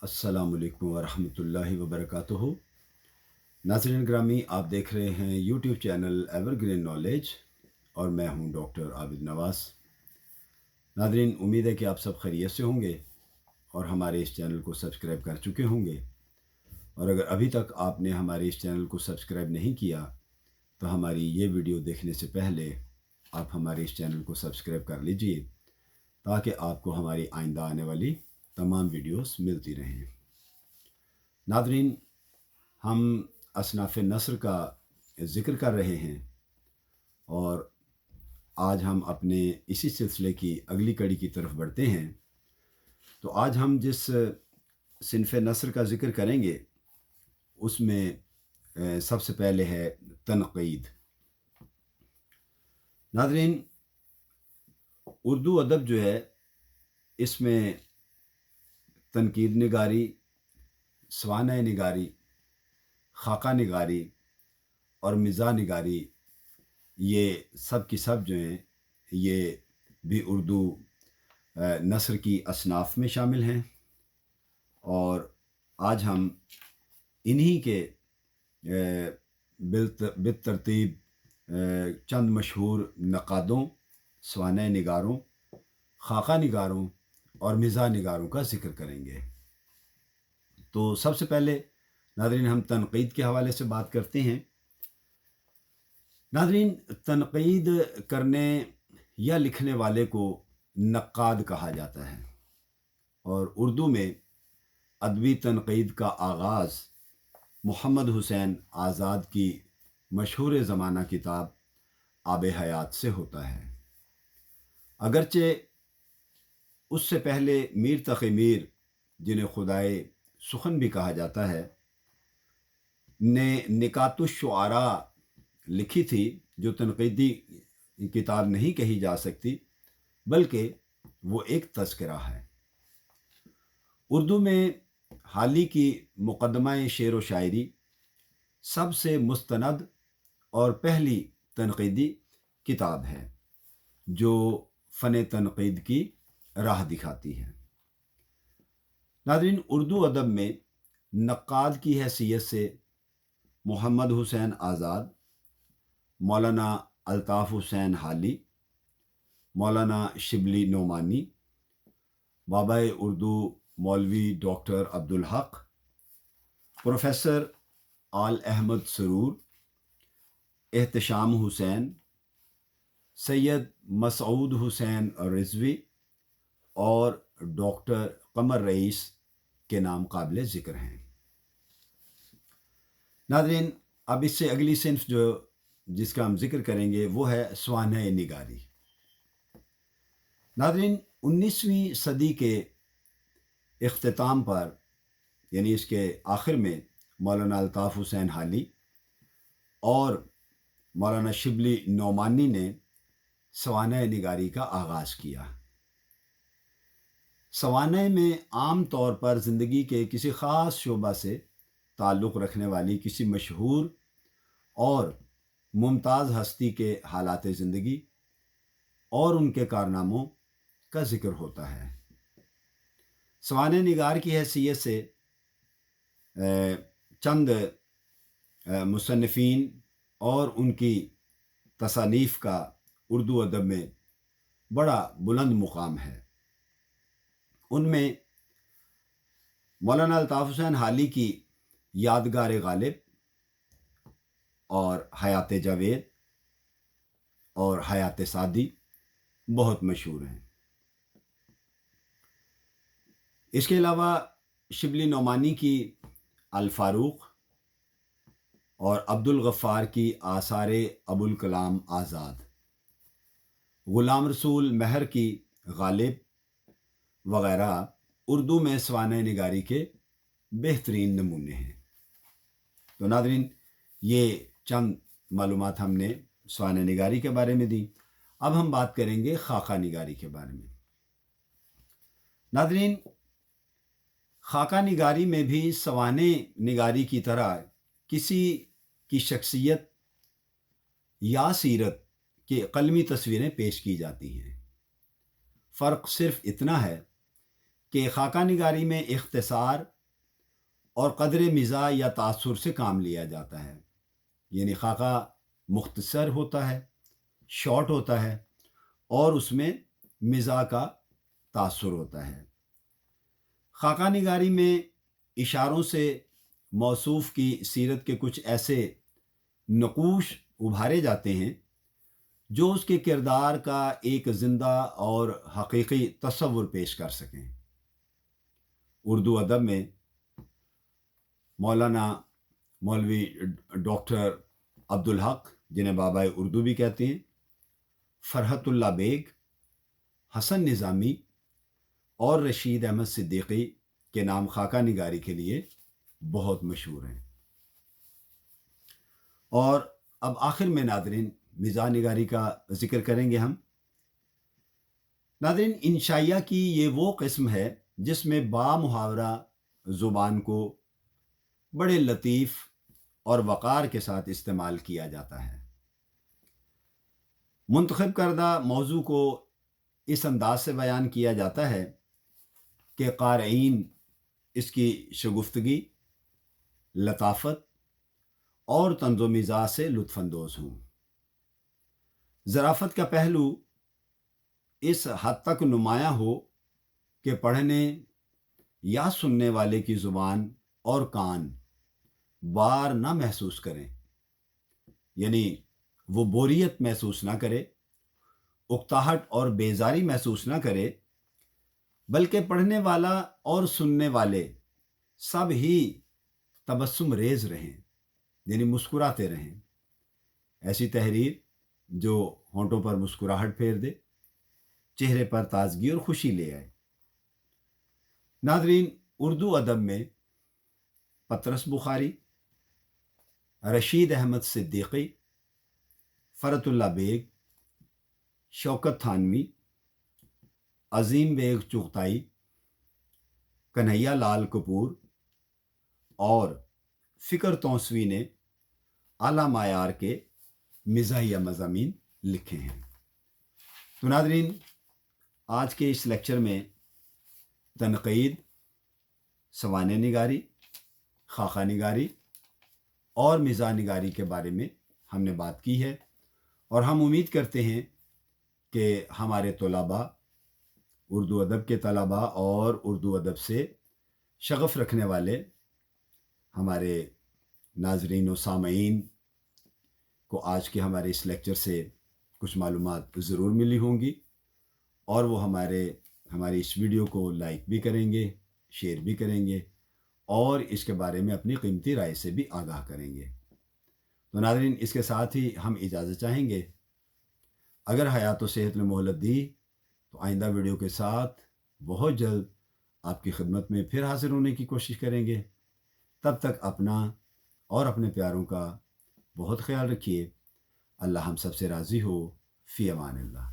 अस्सलाम वालेकुम वरहमतुल्लाहि वबरकातुहू। नाज़रीन ग्रामी, आप देख रहे हैं यूट्यूब चैनल एवरग्रीन नॉलेज और मैं हूं डॉक्टर आबिद नवाज़। नाज़रीन, उम्मीद है कि आप सब खैरियत से होंगे और हमारे इस चैनल को सब्सक्राइब कर चुके होंगे। और अगर अभी तक आपने हमारे इस चैनल को सब्सक्राइब नहीं किया तो हमारी ये वीडियो देखने से पहले आप हमारे इस चैनल को सब्सक्राइब कर लीजिए ताकि आपको हमारी आइंदा आने वाली तमाम वीडियोस मिलती रहें। नाज़रीन, हम असनाफ़ नस्र का ज़िक्र कर रहे हैं और आज हम अपने इसी सिलसिले की अगली कड़ी की तरफ बढ़ते हैं। तो आज हम जिस सिनफ़ नस्र का ज़िक्र करेंगे उसमें सबसे पहले है तनक़ीद। नाज़रीन, उर्दू अदब जो है इसमें तनकीद निगारी, सवानह निगारी, खाका निगारी और मिज़ाह निगारी, ये सब की सब जो हैं ये भी उर्दू नस्र की असनाफ़ में शामिल हैं। और आज हम इन्हीं के बिलतरतीब चंद मशहूर नक़ादों, सवानह निगारों, खाका निगारों और मिज़ाह निगारों का ज़िक्र करेंगे। तो सबसे पहले नाज़रीन हम तनक़ीद के हवाले से बात करते हैं। नाज़रीन, तनक़ीद करने या लिखने वाले को नक्काद कहा जाता है और उर्दू में अदबी तनक़ीद का आगाज़ मोहम्मद हुसैन आज़ाद की मशहूर ज़माना किताब आब हयात से होता है। अगरचे उससे पहले मीर तक़ी मीर, जिन्हें खुदाए सुखन भी कहा जाता है, ने निकातुश्शुआरा लिखी थी, जो तनक़ीदी किताब नहीं कही जा सकती बल्कि वो एक तज़किरा है। उर्दू में हाली की मुक़द्दमा-ए शेर व शायरी सबसे मुस्तनद और पहली तनक़ीदी किताब है जो फ़न तनक़ीद की राह दिखाती है। नाज़रीन, उर्दू अदब में नक्काद की हैसियत से मोहम्मद हुसैन आज़ाद, मौलाना अल्ताफ़ हुसैन हाली, मौलाना शिबली नोमानी, बाबाए उर्दू मौलवी डॉक्टर अब्दुल हक, प्रोफेसर आल अहमद सरूर, एहतशाम हुसैन, सैयद मसऊद हुसैन रिजवी और डॉक्टर कमर रईस के नाम काबिल ज़िक्र हैं। नाज़रीन, अब इससे अगली सिन्फ जो जिसका हम जिक्र करेंगे वो है सवानह निगारी। नाज़रीन, 19वीं सदी के इख्तिताम पर, यानी इसके आखिर में, मौलाना अल्ताफ़ हुसैन हाली और मौलाना शिबली नोमानी ने सवानह निगारी का आगाज़ किया। सवानह में आम तौर पर ज़िंदगी के किसी ख़ास शोबा से ताल्लुक़ रखने वाली किसी मशहूर और मुमताज़ हस्ती के हालात ज़िंदगी और उनके कारनामों का ज़िक्र होता है। सवानह निगार की हैसियत से चंद मुसन्निफ़ीन और उनकी तसानीफ़ का उर्दू अदब में बड़ा बुलंद मुकाम है। उनमें मौलाना अल्ताफ़ हुसैन हाली की यादगार गालिब और हयात जावेद और हयात सादी बहुत मशहूर हैं। इसके अलावा शिबली नोमानी की अल फ़ारूक और अब्दुल गफ़्फ़ार की आसारे अबुल कलाम आज़ाद, ग़ुलाम रसूल महर की गालिब वग़ैरह उर्दू में सवानह निगारी के बेहतरीन नमूने हैं। तो नाज़रीन, ये चंद मालूमात हमने सवानह निगारी के बारे में दी। अब हम बात करेंगे खाका निगारी के बारे में। नाज़रीन, खाका निगारी में भी सवानह निगारी की तरह किसी की शख्सियत या सीरत की क़लमी तस्वीरें पेश की जाती हैं। फ़र्क सिर्फ़ इतना है کہ خاکہ نگاری میں اختصار اور قدر مزاح یا تاثر سے کام لیا جاتا ہے، یعنی خاکہ مختصر ہوتا ہے، شارٹ ہوتا ہے، اور اس میں مزاح کا تاثر ہوتا ہے۔ خاکہ نگاری میں اشاروں سے موصوف کی سیرت کے کچھ ایسے نقوش ابھارے جاتے ہیں جو اس کے کردار کا ایک زندہ اور حقیقی تصور پیش کر سکیں۔ اردو ادب میں مولانا مولوی ڈاکٹر عبدالحق، جنہیں بابائے اردو بھی کہتے ہیں، فرحت اللہ بیگ، حسن نظامی اور رشید احمد صدیقی کے نام خاکہ نگاری کے لیے بہت مشہور ہیں۔ اور اب آخر میں ناظرین مزاح نگاری کا ذکر کریں گے ہم۔ ناظرین، انشائیہ کی یہ وہ قسم ہے جس میں با محاورہ زبان کو بڑے لطیف اور وقار کے ساتھ استعمال کیا جاتا ہے۔ منتخب کردہ موضوع کو اس انداز سے بیان کیا جاتا ہے کہ قارئین اس کی شگفتگی، لطافت اور طنز و مزاح سے لطف اندوز ہوں۔ ظرافت کا پہلو اس حد تک نمایاں ہو کہ پڑھنے یا سننے والے کی زبان اور کان بار نہ محسوس کریں، یعنی وہ بوریت محسوس نہ کرے، اکتاہٹ اور بیزاری محسوس نہ کرے، بلکہ پڑھنے والا اور سننے والے سب ہی تبسم ریز رہیں، یعنی مسکراتے رہیں۔ ایسی تحریر جو ہونٹوں پر مسکراہٹ پھیر دے، چہرے پر تازگی اور خوشی لے آئے۔ ناظرین، اردو ادب میں پطرس بخاری، رشید احمد صدیقی، فرحت اللہ بیگ، شوکت تھانوی، عظیم بیگ چغتائی، کنہیا لال کپور اور فکر توسوی نے اعلیٰ معیار کے مزاحیہ مضامین لکھے ہیں۔ تو ناظرین، آج کے اس لیکچر میں تنقید، سوانح نگاری، خاکہ نگاری اور مزاح نگاری کے بارے میں ہم نے بات کی ہے، اور ہم امید کرتے ہیں کہ ہمارے طلباء، اردو ادب کے طلباء اور اردو ادب سے شغف رکھنے والے ہمارے ناظرین و سامعین کو آج کے ہمارے اس لیکچر سے کچھ معلومات ضرور ملی ہوں گی، اور وہ ہماری اس ویڈیو کو لائک بھی کریں گے، شیئر بھی کریں گے، اور اس کے بارے میں اپنی قیمتی رائے سے بھی آگاہ کریں گے۔ تو ناظرین، اس کے ساتھ ہی ہم اجازت چاہیں گے۔ اگر حیات و صحت نے مہلت دی تو آئندہ ویڈیو کے ساتھ بہت جلد آپ کی خدمت میں پھر حاضر ہونے کی کوشش کریں گے۔ تب تک اپنا اور اپنے پیاروں کا بہت خیال رکھیے۔ اللہ ہم سب سے راضی ہو۔ فی امان اللہ۔